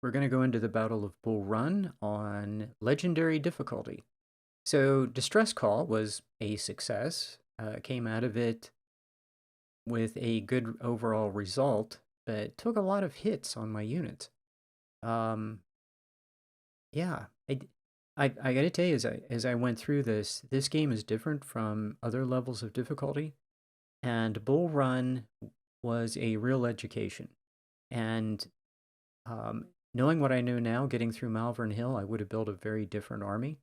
We're going to go into the Battle of Bull Run on Legendary difficulty. So, Distress Call was a success. Came out of it with a good overall result, but took a lot of hits on my units. Um, yeah, I got to tell you, as I went through this game is different from other levels of difficulty, and Bull Run was a real education. And um, knowing what I know now, getting through Malvern Hill, I would have built a very different army.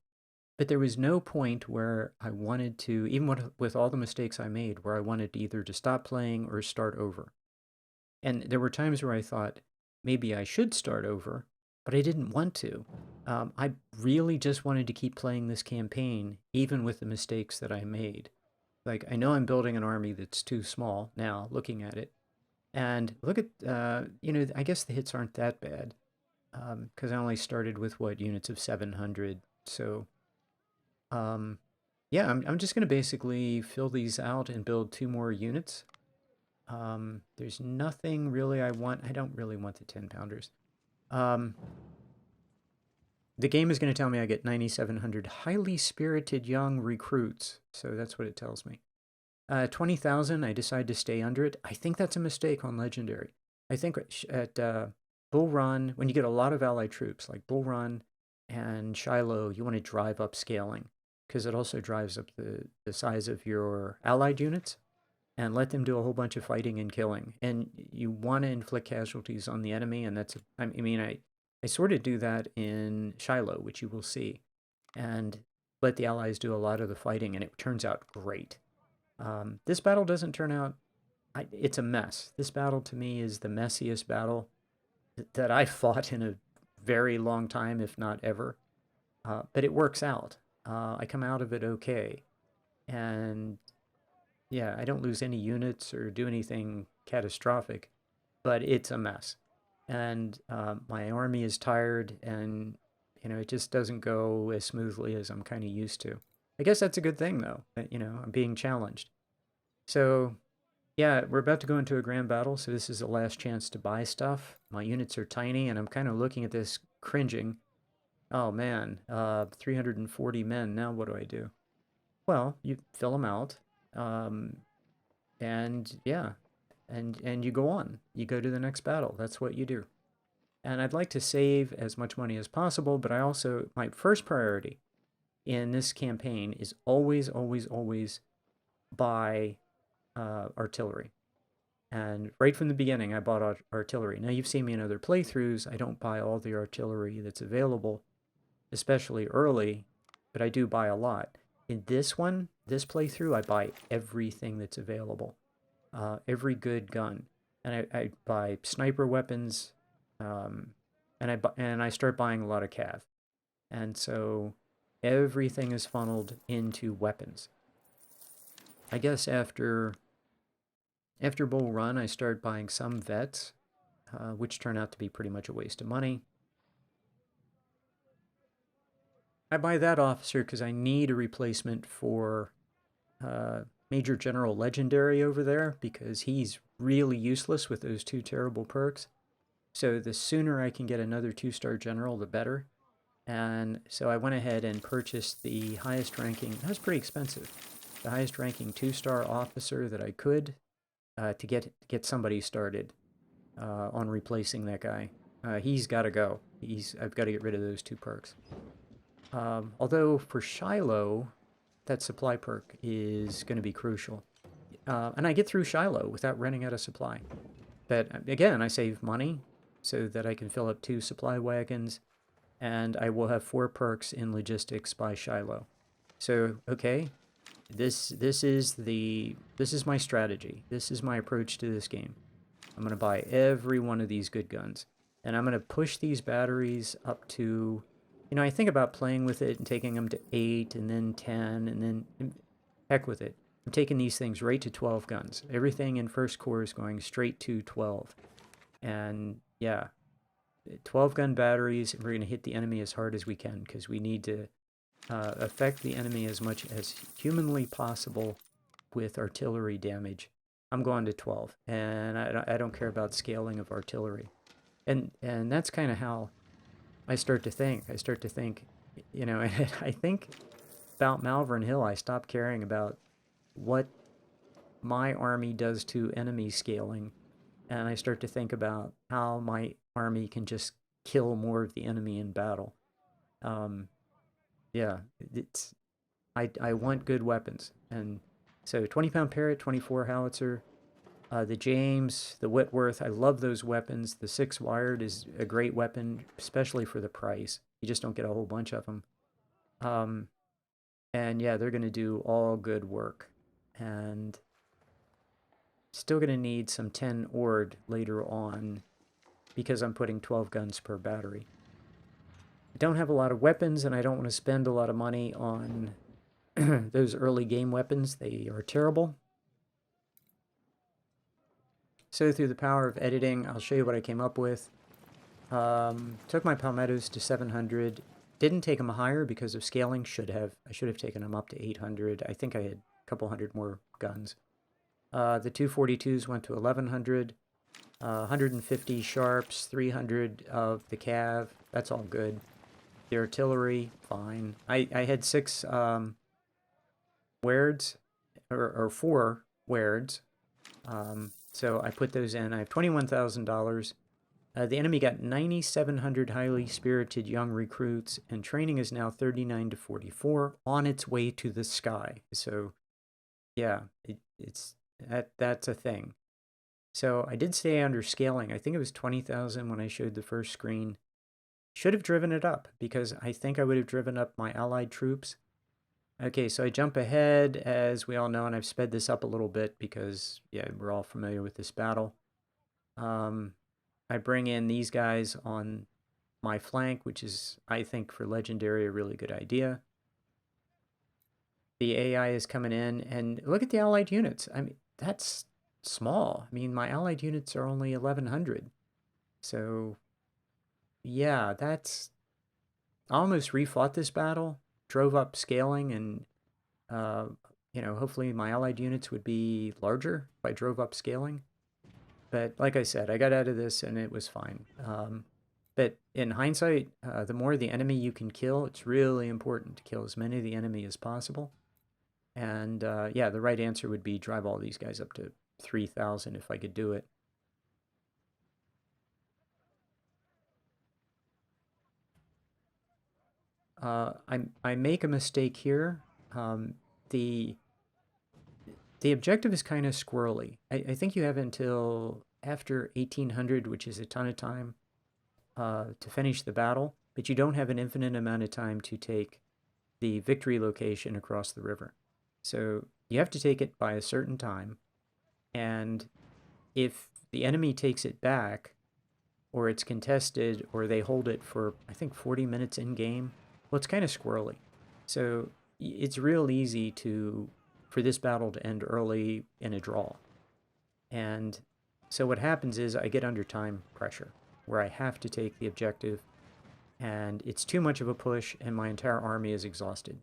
But there was no point where I wanted to, even with all the mistakes I made, where I wanted either to stop playing or start over. And there were times where I thought maybe I should start over, but I didn't want to. I really just wanted to keep playing this campaign, even with the mistakes that I made. Like, I know I'm building an army that's too small now, looking at it. And look at, I guess the hits aren't that bad, because I only started with what, units of 700. So, um, yeah, I'm just going to basically fill these out and build two more units. There's nothing really I want. I don't really want the 10 pounders. Um, the game is going to tell me I get 9,700 highly spirited young recruits. So that's what it tells me. 20,000, I decide to stay under it. I think that's a mistake on Legendary. I think at Bull Run, when you get a lot of allied troops, like Bull Run and Shiloh, you want to drive up scaling because it also drives up the size of your allied units and let them do a whole bunch of fighting and killing. And you want to inflict casualties on the enemy, and I sort of do that in Shiloh, which you will see, and let the allies do a lot of the fighting, and it turns out great. This battle doesn't turn out, it's a mess. This battle to me is the messiest battle that I fought in a very long time, if not ever. But it works out. I come out of it okay. And yeah, I don't lose any units or do anything catastrophic, but it's a mess. And my army is tired, and it just doesn't go as smoothly as I'm kind of used to. I guess that's a good thing, though. I'm being challenged. So yeah, we're about to go into a grand battle, so this is the last chance to buy stuff. My units are tiny, and I'm kind of looking at this cringing. Oh man, 340 men. Now what do I do? Well, you fill them out, um, and yeah, and you go on. You go to the next battle. That's what you do. And I'd like to save as much money as possible, but my first priority in this campaign is always, always, always buy artillery. And right from the beginning, I bought artillery. Now, you've seen me in other playthroughs. I don't buy all the artillery that's available, especially early, but I do buy a lot. In this playthrough, I buy everything that's available, every good gun. And I buy sniper weapons, um, and I start buying a lot of cav. And so everything is funneled into weapons. I guess after Bull Run, I started buying some vets, which turned out to be pretty much a waste of money. I buy that officer because I need a replacement for uh, Major General Legendary over there because he's really useless with those two terrible perks. So the sooner I can get another 2-star general, the better. And so I went ahead and purchased the highest ranking, that was pretty expensive, the highest ranking 2-star officer that I could to get somebody started on replacing that guy. He's got to go. I've got to get rid of those two perks. Although for Shiloh, that supply perk is going to be crucial. And I get through Shiloh without running out of supply. But again, I save money so that I can fill up 2 supply wagons, and I will have 4 perks in logistics by Shiloh. So, okay, this is my strategy. This is my approach to this game. I'm going to buy every one of these good guns, and I'm going to push these batteries up to, I think about playing with it and taking them to 8 and then 10 and then heck with it. I'm taking these things right to 12 guns. Everything in first corps is going straight to 12. And yeah, 12 gun batteries. We're going to hit the enemy as hard as we can because we need to affect the enemy as much as humanly possible with artillery damage. I'm going to 12, and I don't care about scaling of artillery. And that's kind of how I start to think. I start to think, you know, and I think about Malvern Hill, I stopped caring about what my army does to enemy scaling, and I start to think about how my army can just kill more of the enemy in battle. Um, yeah, it's I want good weapons, and so 20-pound Parrott, 24 howitzer, the James, the Whitworth. I love those weapons. The 6 wired is a great weapon, especially for the price. You just don't get a whole bunch of them. Um, and yeah, they're going to do all good work, and still going to need some 10 Ord later on because I'm putting 12 guns per battery. I don't have a lot of weapons, and I don't want to spend a lot of money on those early game weapons. They are terrible. So through the power of editing, I'll show you what I came up with. Took my palmettos to 700. Didn't take them higher because of scaling. I should have taken them up to 800. I think I had a couple hundred more guns. The 242s went to 1100. 150 sharps, 300 of the cav. That's all good. The artillery, fine. I had 6 wards, or 4 wards. So I put those in. I have $21,000. The enemy got 9,700 highly spirited young recruits, and training is now 39 to 44 on its way to the sky. So, yeah, that's a thing. So I did stay under scaling. I think it was 20,000 when I showed the first screen. Should have driven it up because I think I would have driven up my allied troops. Okay, so I jump ahead, as we all know, and I've sped this up a little bit because, yeah, we're all familiar with this battle. I bring in these guys on my flank, which is, I think, for Legendary, a really good idea. The AI is coming in, and look at the allied units. I mean, that's small. I mean, my allied units are only 1,100. So, yeah, that's... I almost refought this battle, drove up scaling, and, you know, hopefully my allied units would be larger if I drove up scaling. But like I said, I got out of this and it was fine. But in hindsight, the more the enemy you can kill, it's really important to kill as many of the enemy as possible. And yeah, the right answer would be drive all these guys up to 3,000 if I could do it. I make a mistake here. The objective is kind of squirrely. I think you have until after 1800, which is a ton of time, to finish the battle, but you don't have an infinite amount of time to take the victory location across the river. So you have to take it by a certain time, and if the enemy takes it back, or it's contested, or they hold it for, I think, 40 minutes in game, well, it's kind of squirrely. So it's real easy for this battle to end early in a draw. And so what happens is I get under time pressure, where I have to take the objective, and it's too much of a push, and my entire army is exhausted.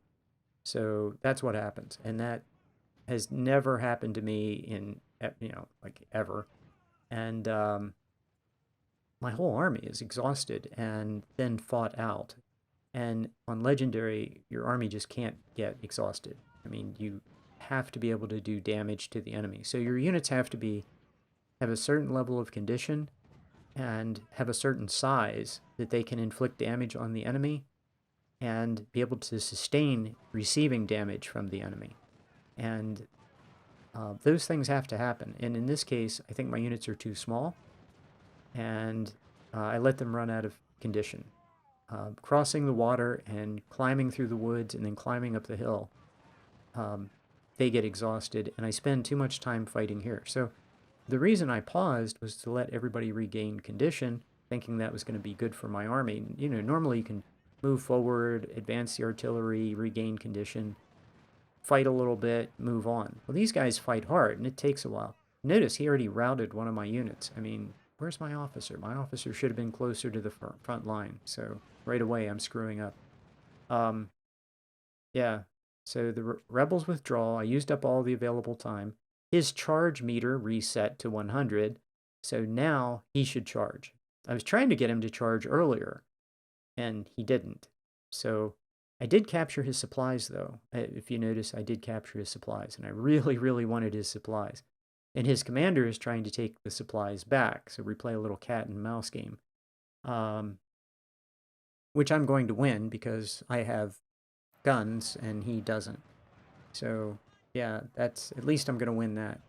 So that's what happens, and that has never happened to me in, you know, like ever. And my whole army is exhausted and then fought out. And on Legendary, your army just can't get exhausted. I mean, you have to be able to do damage to the enemy. So your units have to have a certain level of condition and have a certain size that they can inflict damage on the enemy and be able to sustain receiving damage from the enemy. And those things have to happen. And in this case, I think my units are too small, and I let them run out of condition. Crossing the water and climbing through the woods and then climbing up the hill, they get exhausted, and I spend too much time fighting here. So the reason I paused was to let everybody regain condition, thinking that was going to be good for my army. You know, normally you can move forward, advance the artillery, regain condition, fight a little bit, move on. Well, these guys fight hard, and it takes a while. Notice he already routed one of my units. I mean, where's my officer? My officer should have been closer to the front line, so right away I'm screwing up. Yeah, so the rebels withdraw. I used up all the available time. His charge meter reset to 100, so now he should charge. I was trying to get him to charge earlier, and he didn't. So I did capture his supplies, though. If you notice, I did capture his supplies, and I really, really wanted his supplies. And his commander is trying to take the supplies back, so we play a little cat and mouse game, which I'm going to win because I have guns and he doesn't. So yeah, that's at least I'm going to win that.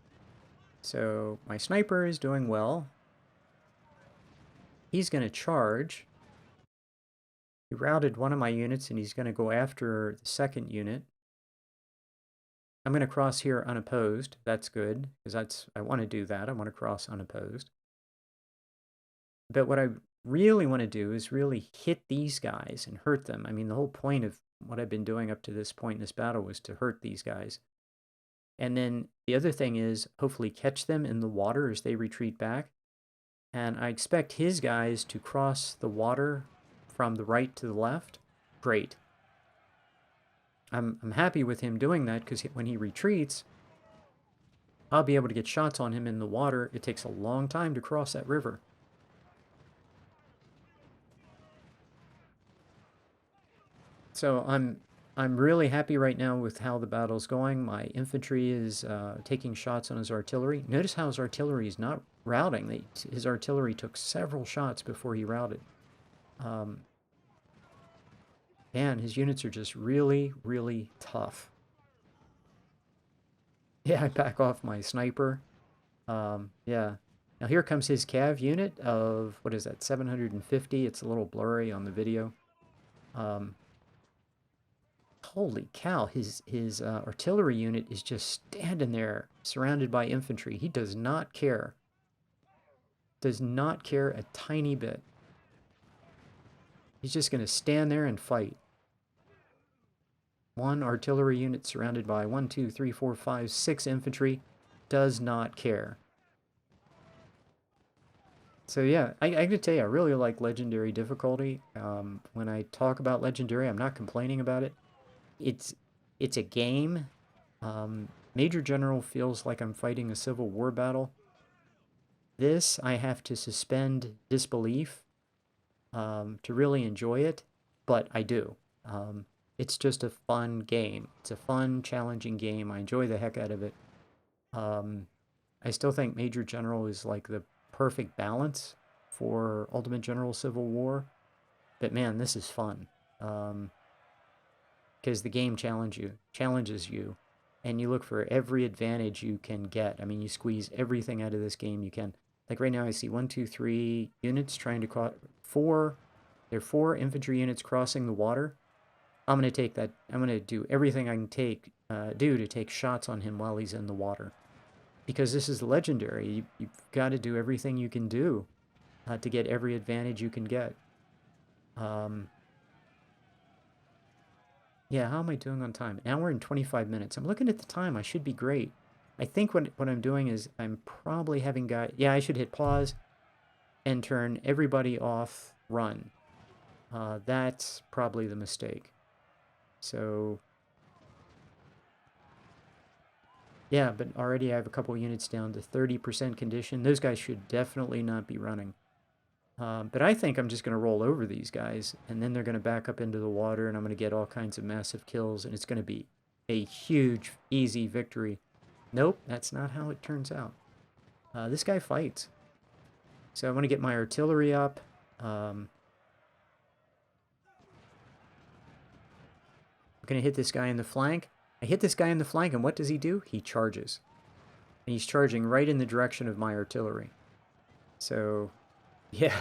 So my sniper is doing well. He's going to charge. He routed one of my units and he's going to go after the second unit. I'm going to cross here unopposed. That's good because I want to do that. I want to cross unopposed. But what I really want to do is really hit these guys and hurt them. I mean, the whole point of what I've been doing up to this point in this battle was to hurt these guys. And then the other thing is hopefully catch them in the water as they retreat back. And I expect his guys to cross the water from the right to the left. Great. I'm happy with him doing that because when he retreats, I'll be able to get shots on him in the water. It takes a long time to cross that river. So I'm really happy right now with how the battle's going. My infantry is taking shots on his artillery. Notice how his artillery is not routing. His artillery took several shots before he routed. Man, his units are just really, really tough. Yeah, I back off my sniper. Yeah. Now here comes his cav unit of, what is that, 750? It's a little blurry on the video. Holy cow, his artillery unit is just standing there, surrounded by infantry. He does not care. Does not care a tiny bit. He's just going to stand there and fight. One artillery unit surrounded by 1, 2, 3, 4, 5, 6 infantry. Does not care. So yeah, I can tell you, I really like Legendary difficulty. When I talk about Legendary, I'm not complaining about it. It's a game. Major General feels like I'm fighting a Civil War battle. This, I have to suspend disbelief to really enjoy it, but I do. It's just a fun game. It's a fun, challenging game. I enjoy the heck out of it. I still think Major General is like the perfect balance for Ultimate General Civil War. But man, this is fun. Because the game challenges you, and you look for every advantage you can get. I mean, you squeeze everything out of this game you can. Like right now, I see 1, 2, 3 units trying to cross. There are 4 infantry units crossing the water. I'm gonna take that. I'm gonna do everything I can do to take shots on him while he's in the water, because this is legendary. You've got to do everything you can do to get every advantage you can get. Yeah, how am I doing on time? An hour and 25 minutes. I'm looking at the time. I should be great. I think what I'm doing is I'm probably having guys... Yeah, I should hit pause and turn everybody off run. That's probably the mistake. So... Yeah, but already I have a couple units down to 30% condition. Those guys should definitely not be running. But I think I'm just going to roll over these guys, and then they're going to back up into the water, and I'm going to get all kinds of massive kills, and it's going to be a huge, easy victory. Nope, that's not how it turns out. This guy fights. So I want to get my artillery up. I'm going to hit this guy in the flank. I hit this guy in the flank, and what does he do? He charges. And he's charging right in the direction of my artillery. So... yeah,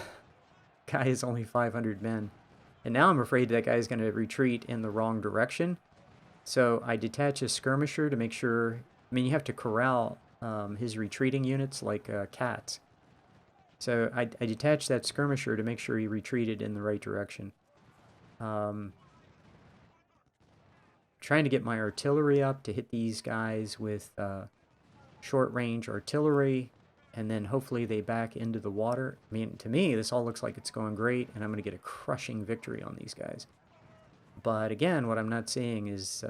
guy is only 500 men. And now I'm afraid that guy's going to retreat in the wrong direction. So I detach a skirmisher to make sure... I mean, you have to corral his retreating units like cats. So I detached that skirmisher to make sure he retreated in the right direction. Trying to get my artillery up to hit these guys with short-range artillery, and then hopefully they back into the water. I mean, to me, this all looks like it's going great, and I'm going to get a crushing victory on these guys. But again, what I'm not seeing is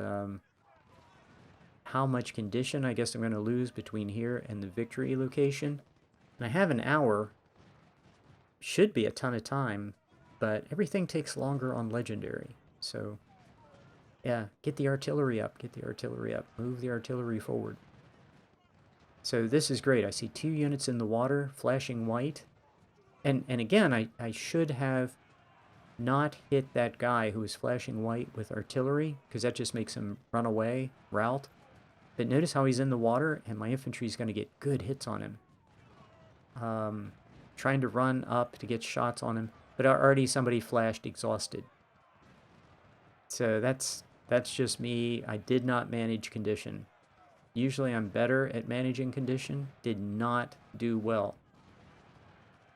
how much condition I guess I'm going to lose between here and the victory location. And I have an hour. should be a ton of time, but everything takes longer on Legendary. So, yeah, get the artillery up, get the artillery up, move the artillery forward. So this is great. I see 2 units in the water, flashing white. And again, I should have not hit that guy who was flashing white with artillery, because that just makes him run away, rout. But notice how he's in the water, and my infantry is going to get good hits on him. Trying to run up to get shots on him, but already somebody flashed exhausted. So that's just me. I did not manage condition. Usually I'm better at managing condition. Did not do well.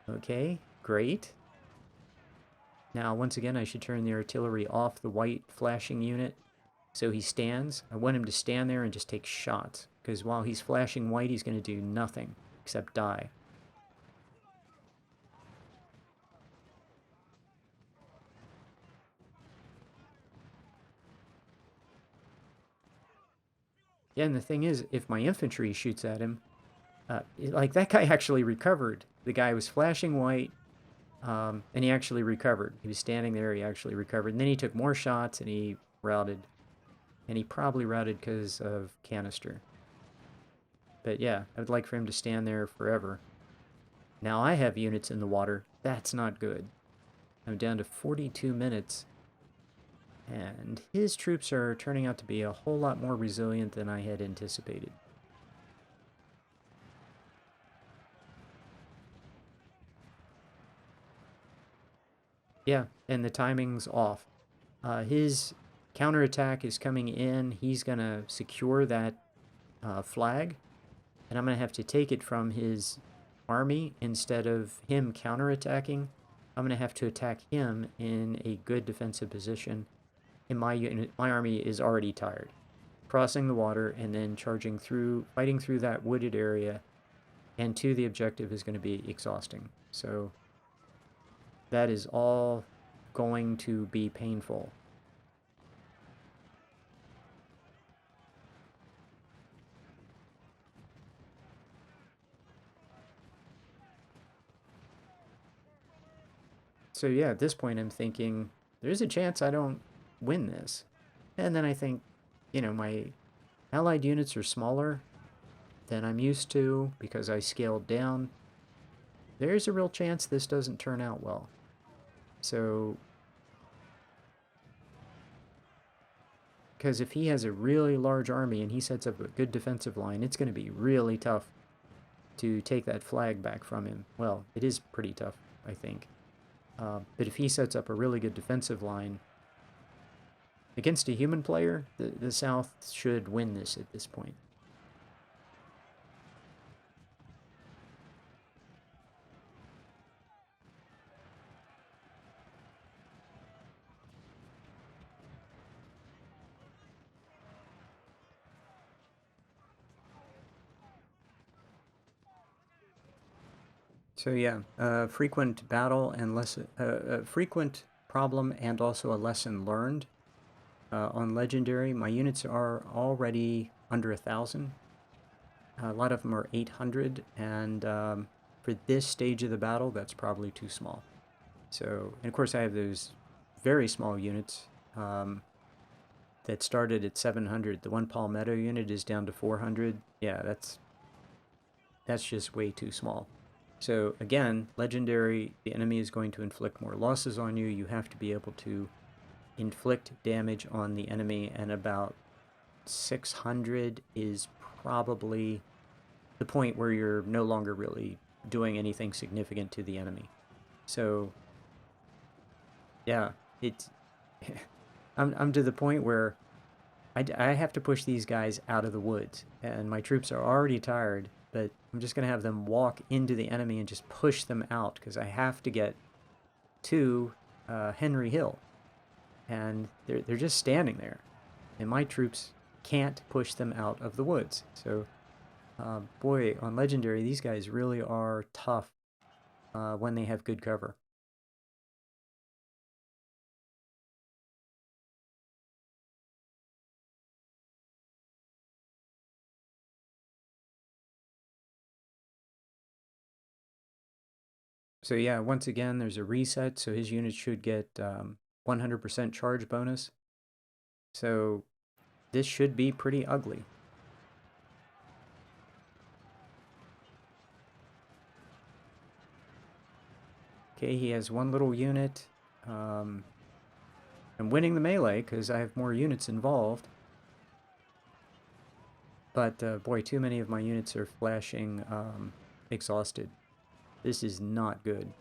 Okay, great. Now, once again, I should turn the artillery off the white flashing unit. So he stands. I want him to stand there and just take shots, because while he's flashing white, he's going to do nothing except die. Yeah, and the thing is, if my infantry shoots at him, like that guy actually recovered. The guy was flashing white, and he actually recovered. He was standing there, he actually recovered. And then he took more shots and he routed. And he probably routed because of canister. But yeah, I would like for him to stand there forever. Now I have units in the water. That's not good. I'm down to 42 minutes. And his troops are turning out to be a whole lot more resilient than I had anticipated. Yeah, and the timing's off. His counterattack is coming in. He's going to secure that flag, and I'm going to have to take it from his army instead of him counterattacking. I'm going to have to attack him in a good defensive position. And my army is already tired. Crossing the water and then charging through, fighting through that wooded area and to the objective is going to be exhausting. So that is all going to be painful. So yeah, at this point I'm thinking, there's a chance I don't win this. And then I think, my allied units are smaller than I'm used to because I scaled down. There's a real chance this doesn't turn out well. So, because if he has a really large army and he sets up a good defensive line, it's going to be really tough to take that flag back from him. Well, it is pretty tough, I think. But if he sets up a really good defensive line against a human player, the South should win this at this point. So yeah, frequent battle and frequent problem and also a lesson learned. On Legendary, my units are already under 1,000. A lot of them are 800, and for this stage of the battle, that's probably too small. So, and of course I have those very small units that started at 700. The one Palmetto unit is down to 400. Yeah, that's just way too small. So again, Legendary, the enemy is going to inflict more losses on you. You have to be able to inflict damage on the enemy, and about 600 is probably the point where you're no longer really doing anything significant to the enemy. So yeah, it's I'm to the point where I have to push these guys out of the woods, and my troops are already tired, but I'm just going to have them walk into the enemy and just push them out, because I have to get to Henry Hill. And they're just standing there, and my troops can't push them out of the woods. So, boy, on Legendary, these guys really are tough when they have good cover. So yeah, once again, there's a reset, so his unit should get 100% charge bonus. So this should be pretty ugly. Okay, he has one little unit. I'm winning the melee because I have more units involved. But boy, too many of my units are flashing exhausted. This is not good.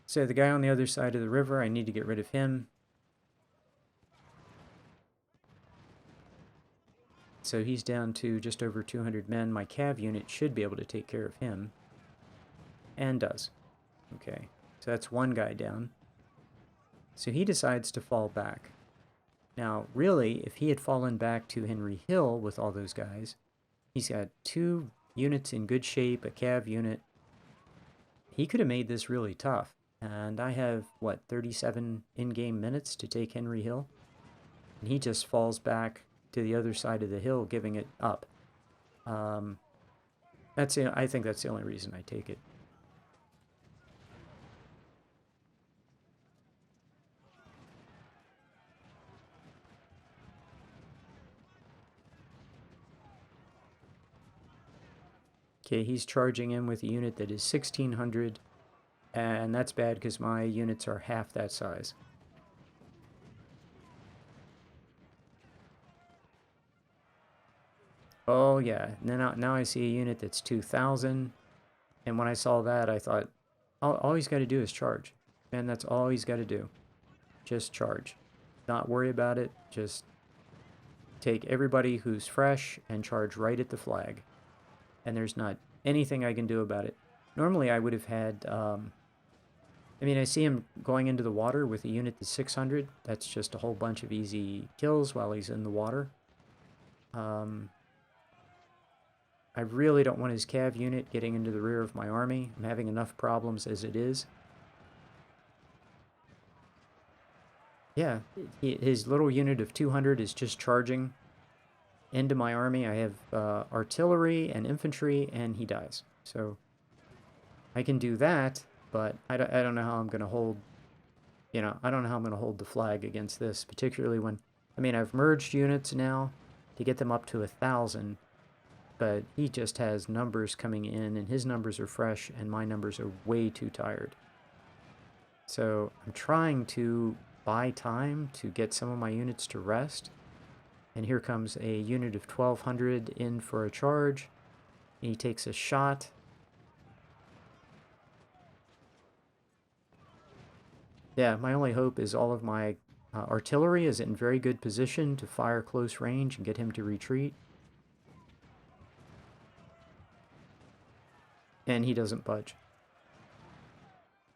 So the guy on the other side of the river, I need to get rid of him. So he's down to just over 200 men. My cav unit should be able to take care of him. And does. Okay, so that's one guy down. So he decides to fall back. Now, really, if he had fallen back to Henry Hill with all those guys, he's got 2 units in good shape, a cav unit. He could have made this really tough. And I have, what, 37 in-game minutes to take Henry Hill? And he just falls back to the other side of the hill, giving it up. I think that's the only reason I take it. Okay, he's charging in with a unit that is 1600, and that's bad because my units are half that size. Oh yeah, now I see a unit that's 2000, and when I saw that, I thought, all he's got to do is charge. Man, that's all he's got to do. Just charge. Not worry about it, just take everybody who's fresh and charge right at the flag. And there's not anything I can do about it. Normally I would have had, I mean, I see him going into the water with a unit that's 600. That's just a whole bunch of easy kills while he's in the water. I really don't want his cav unit getting into the rear of my army. I'm having enough problems as it is. Yeah, his little unit of 200 is just charging into my army. I have artillery and infantry, and he dies. So I can do that, but I don't know how I'm going to hold, I don't know how I'm going to hold the flag against this, particularly when, I mean, I've merged units now to get them up to 1,000, but he just has numbers coming in, and his numbers are fresh, and my numbers are way too tired. So I'm trying to buy time to get some of my units to rest. And here comes a unit of 1200 in for a charge. He takes a shot. Yeah, my only hope is all of my artillery is in very good position to fire close range and get him to retreat. And he doesn't budge.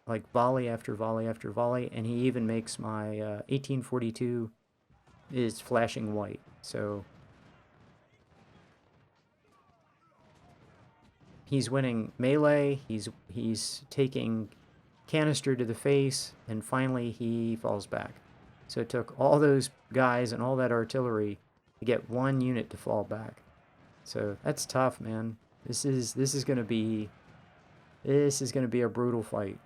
Like volley after volley after volley, and he even makes my 1842 is flashing white. So he's winning melee, he's taking canister to the face, and finally he falls back. So it took all those guys and all that artillery to get one unit to fall back. So that's tough, man. This is gonna be a brutal fight.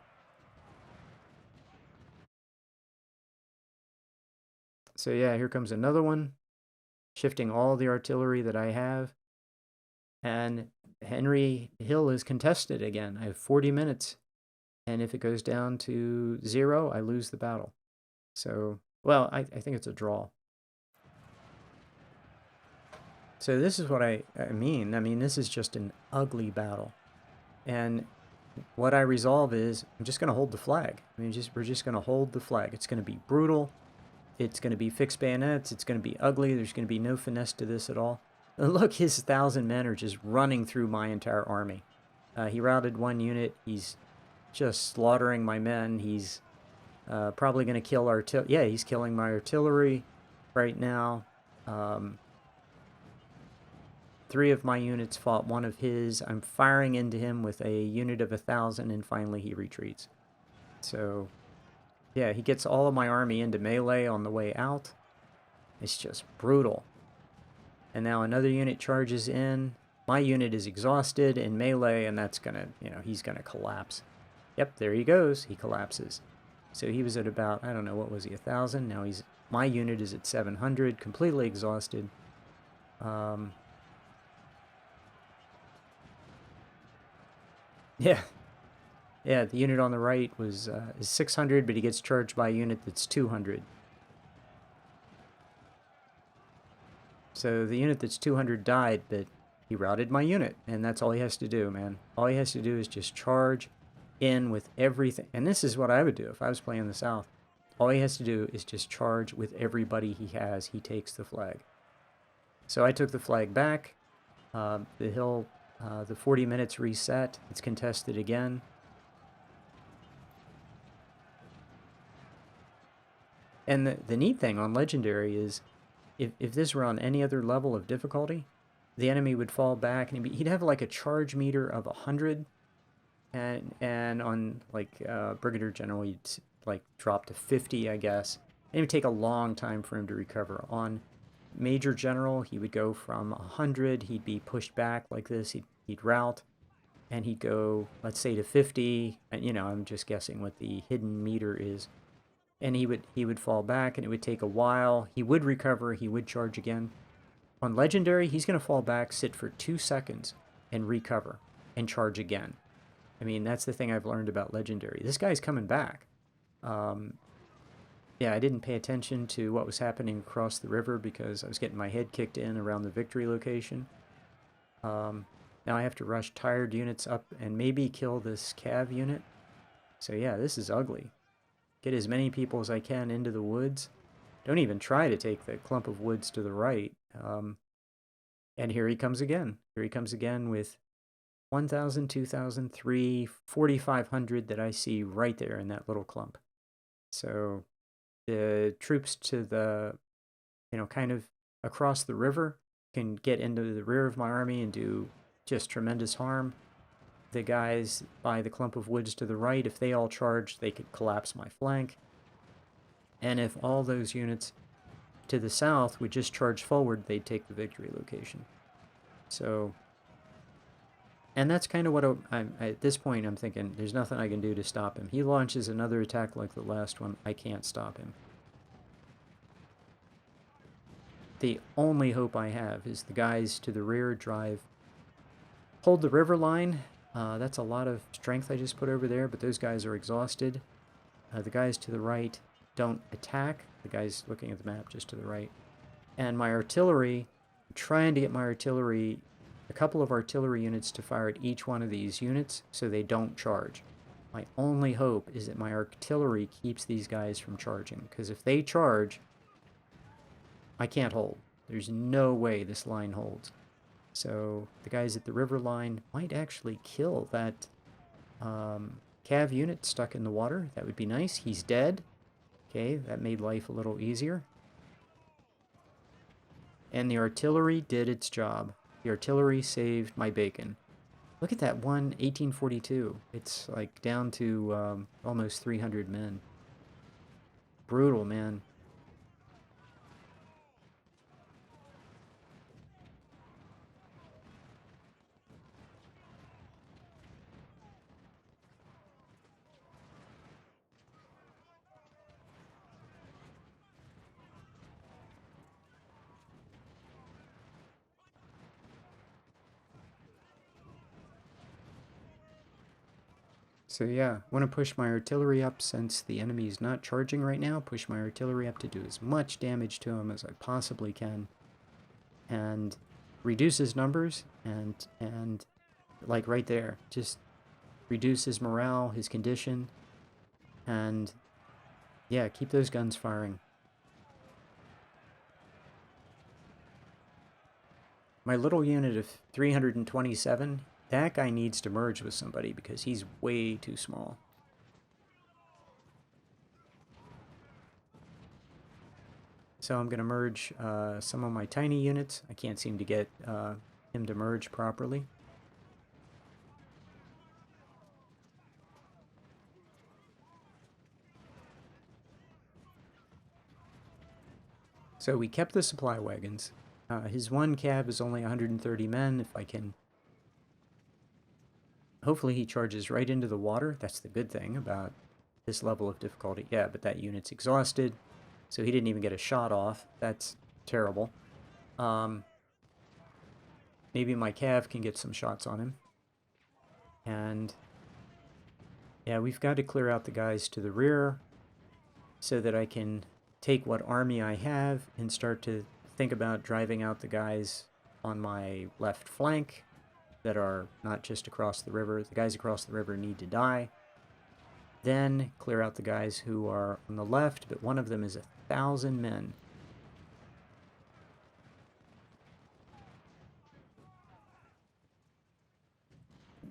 So yeah, here comes another one, shifting all the artillery that I have. And Henry Hill is contested again. I have 40 minutes. And if it goes down to 0, I lose the battle. So, well, I think it's a draw. So this is what I mean. I mean, this is just an ugly battle. And what I resolve is I'm just going to hold the flag. I mean, we're just going to hold the flag. It's going to be brutal. It's going to be fixed bayonets. It's going to be ugly. There's going to be no finesse to this at all. And look, his 1,000 men are just running through my entire army. He routed one unit. He's just slaughtering my men. He's probably going to kill artillery. Yeah, he's killing my artillery right now. 3 of my units fought one of his. I'm firing into him with a unit of 1,000, and finally he retreats. So yeah, he gets all of my army into melee on the way out. It's just brutal. And now another unit charges in. My unit is exhausted in melee, and that's gonna, he's gonna collapse. Yep, there he goes. He collapses. So he was at about, I don't know, what was he, 1,000? Now my unit is at 700, completely exhausted. Yeah, yeah, the unit on the right is 600, but he gets charged by a unit that's 200. So the unit that's 200 died, but he routed my unit, and that's all he has to do, man. All he has to do is just charge in with everything. And this is what I would do if I was playing the South. All he has to do is just charge with everybody he has. He takes the flag. So I took the flag back. The hill, the 40 minutes reset. It's contested again. And the neat thing on Legendary is if this were on any other level of difficulty, the enemy would fall back and he'd have like a charge meter of 100. And on like Brigadier General, he'd like drop to 50, I guess. And it would take a long time for him to recover. On Major General, he would go from 100, he'd be pushed back like this, he'd rout, and he'd go, let's say, to 50, and I'm just guessing what the hidden meter is. And he would fall back, and it would take a while. He would recover, he would charge again. On Legendary, he's going to fall back, sit for 2 seconds, and recover, and charge again. I mean, that's the thing I've learned about Legendary. This guy's coming back. Yeah, I didn't pay attention to what was happening across the river because I was getting my head kicked in around the victory location. Now I have to rush tired units up and maybe kill this cav unit. So yeah, this is ugly. Get as many people as I can into the woods. Don't even try to take the clump of woods to the right. And here he comes again. Here he comes again with 1,000, 2,000, 3, 4,500 that I see right there in that little clump. So the troops to the, kind of across the river can get into the rear of my army and do just tremendous harm. The guys by the clump of woods to the right, if they all charged, they could collapse my flank. And if all those units to the south would just charge forward, they'd take the victory location. So, and that's kind of what at this point I'm thinking, there's nothing I can do to stop him. He launches another attack like the last one, I can't stop him. The only hope I have is the guys to the rear hold the river line. That's a lot of strength I just put over there, but those guys are exhausted. The guys to the right don't attack. The guys looking at the map just to the right. And my artillery, I'm trying to get my artillery, a couple of artillery units to fire at each one of these units so they don't charge. My only hope is that my artillery keeps these guys from charging, because if they charge, I can't hold. There's no way this line holds. So the guys at the river line might actually kill that cav unit stuck in the water. That would be nice. He's dead. Okay, that made life a little easier. And the artillery did its job. The artillery saved my bacon. Look at that one 1842. It's like down to almost 300 men. Brutal, man. So yeah, want to push my artillery up since the enemy is not charging right now. Push my artillery up to do as much damage to him as I possibly can. And reduce his numbers and like right there, just reduce his morale, his condition, and yeah, keep those guns firing. My little unit of 327, that guy needs to merge with somebody because he's way too small. So I'm going to merge some of my tiny units. I can't seem to get him to merge properly. So we kept the supply wagons. His one cab is only 130 men. If I can... Hopefully he charges right into the water. That's the good thing about this level of difficulty. Yeah, but that unit's exhausted, so he didn't even get a shot off. That's terrible. Maybe my cav can get some shots on him. And yeah, we've got to clear out the guys to the rear so that I can take what army I have and start to think about driving out the guys on my left flank that are not just across the river. The guys across the river need to die. Then clear out the guys who are on the left, but one of them is 1,000 men.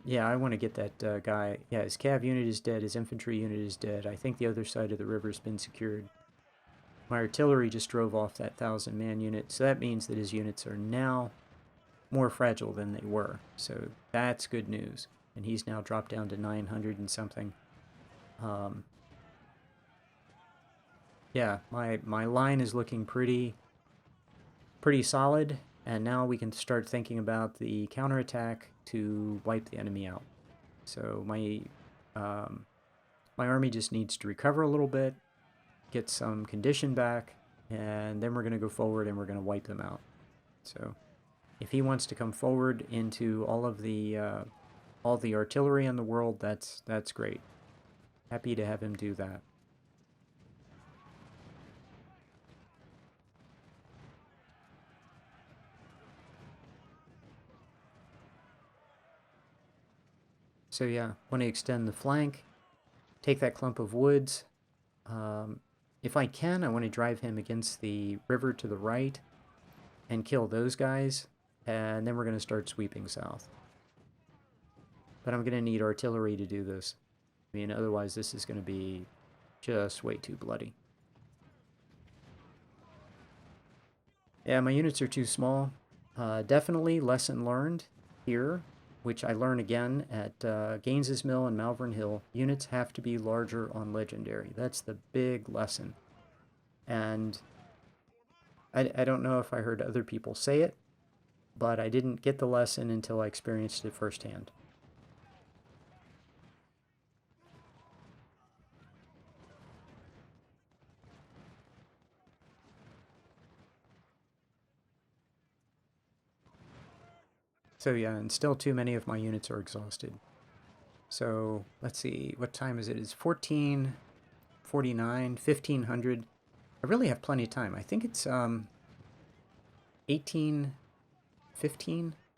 Yeah, I want to get that guy. Yeah, his cav unit is dead. His infantry unit is dead. I think the other side of the river's been secured. My artillery just drove off that 1,000-man unit, so that means that his units are now more fragile than they were. So that's good news. And he's now dropped down to 900 and something. Yeah, my line is looking pretty solid. And now we can start thinking about the counterattack to wipe the enemy out. So my army just needs to recover a little bit, get some condition back, and then we're going to go forward and we're going to wipe them out. So if he wants to come forward into all the artillery in the world, that's great. Happy to have him do that. So yeah, want to extend the flank, take that clump of woods. If I can, I want to drive him against the river to the right and kill those guys, and then we're going to start sweeping south. But I'm going to need artillery to do this. I mean, otherwise this is going to be just way too bloody. Yeah, my units are too small. Definitely lesson learned here, which I learn again at Gaines's Mill and Malvern Hill. Units have to be larger on Legendary. That's the big lesson. And I don't know if I heard other people say it, but I didn't get the lesson until I experienced it firsthand. So yeah, and still too many of my units are exhausted. So let's see, what time is it? It's 14:49, 1500. I really have plenty of time. I think it's 1815. I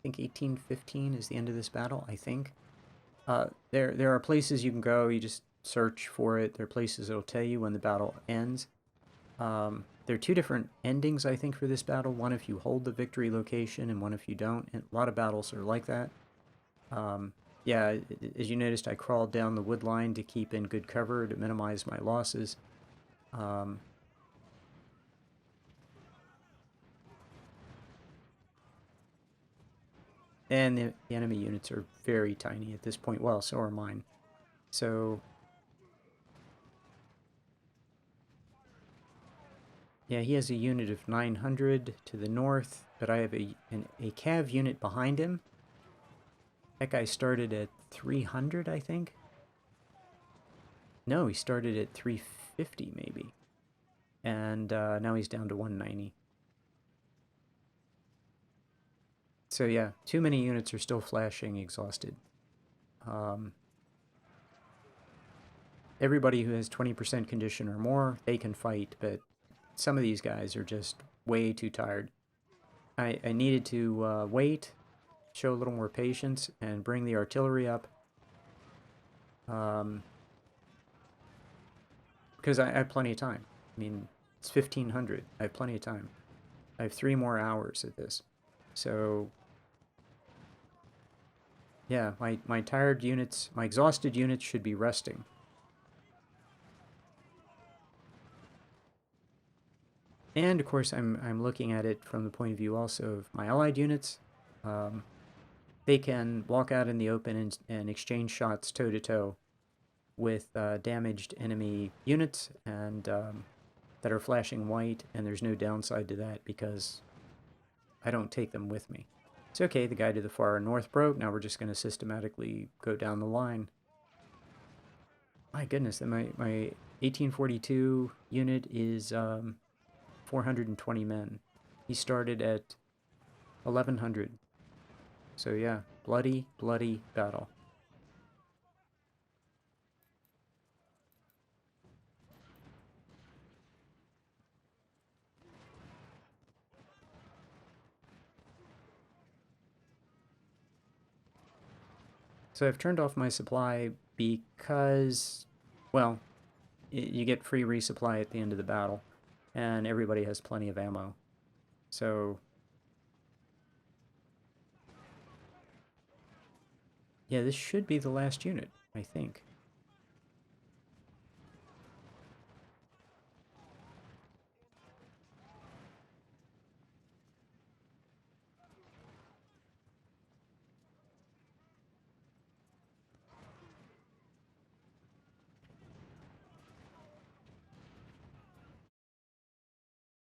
think 1815 is the end of this battle, I think. There are places you can go, you just search for it. There are places that'll tell you when the battle ends. There are two different endings, I think, for this battle. One if you hold the victory location, and one if you don't. And a lot of battles are like that. Yeah, as you noticed, I crawled down the wood line to keep in good cover to minimize my losses. And the enemy units are very tiny at this point. Well, so are mine. So yeah, he has a unit of 900 to the north, but I have a cav unit behind him. That guy started at 300, I think. No, he started at 350 maybe. And now he's down to 190. So yeah, too many units are still flashing exhausted. Everybody who has 20% condition or more, they can fight, but some of these guys are just way too tired. I needed to wait, show a little more patience, and bring the artillery up. Because I have plenty of time. I mean, it's 1500. I have plenty of time. I have 3 more hours at this. So, yeah, my tired units, my exhausted units should be resting. And of course, I'm looking at it from the point of view also of my allied units. They can walk out in the open and exchange shots toe to toe with damaged enemy units and that are flashing white, and there's no downside to that because I don't take them with me. It's okay, the guy to the far north broke. Now we're just going to systematically go down the line. My goodness, my 1842 unit is 420 men. He started at 1100. So yeah, bloody, bloody battle. So I've turned off my supply because, well, you get free resupply at the end of the battle, and everybody has plenty of ammo. So, yeah, this should be the last unit, I think.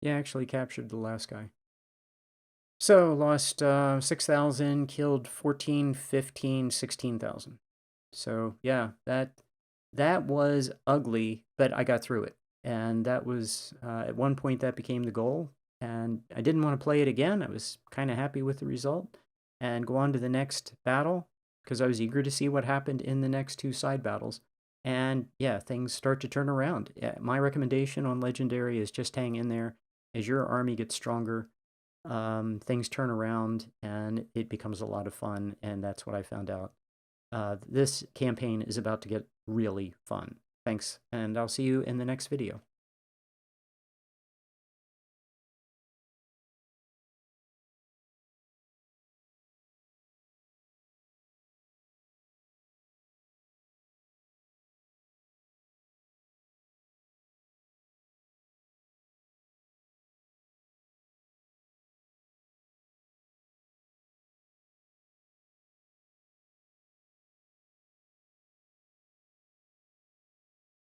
Yeah, actually captured the last guy. So, lost 6,000, killed 14, 15, 16,000. So, yeah, that was ugly, but I got through it. And that was, at one point, that became the goal. And I didn't want to play it again. I was kind of happy with the result and go on to the next battle because I was eager to see what happened in the next two side battles. And yeah, things start to turn around. My recommendation on Legendary is just hang in there. As your army gets stronger, things turn around and it becomes a lot of fun. And that's what I found out. This campaign is about to get really fun. Thanks, and I'll see you in the next video.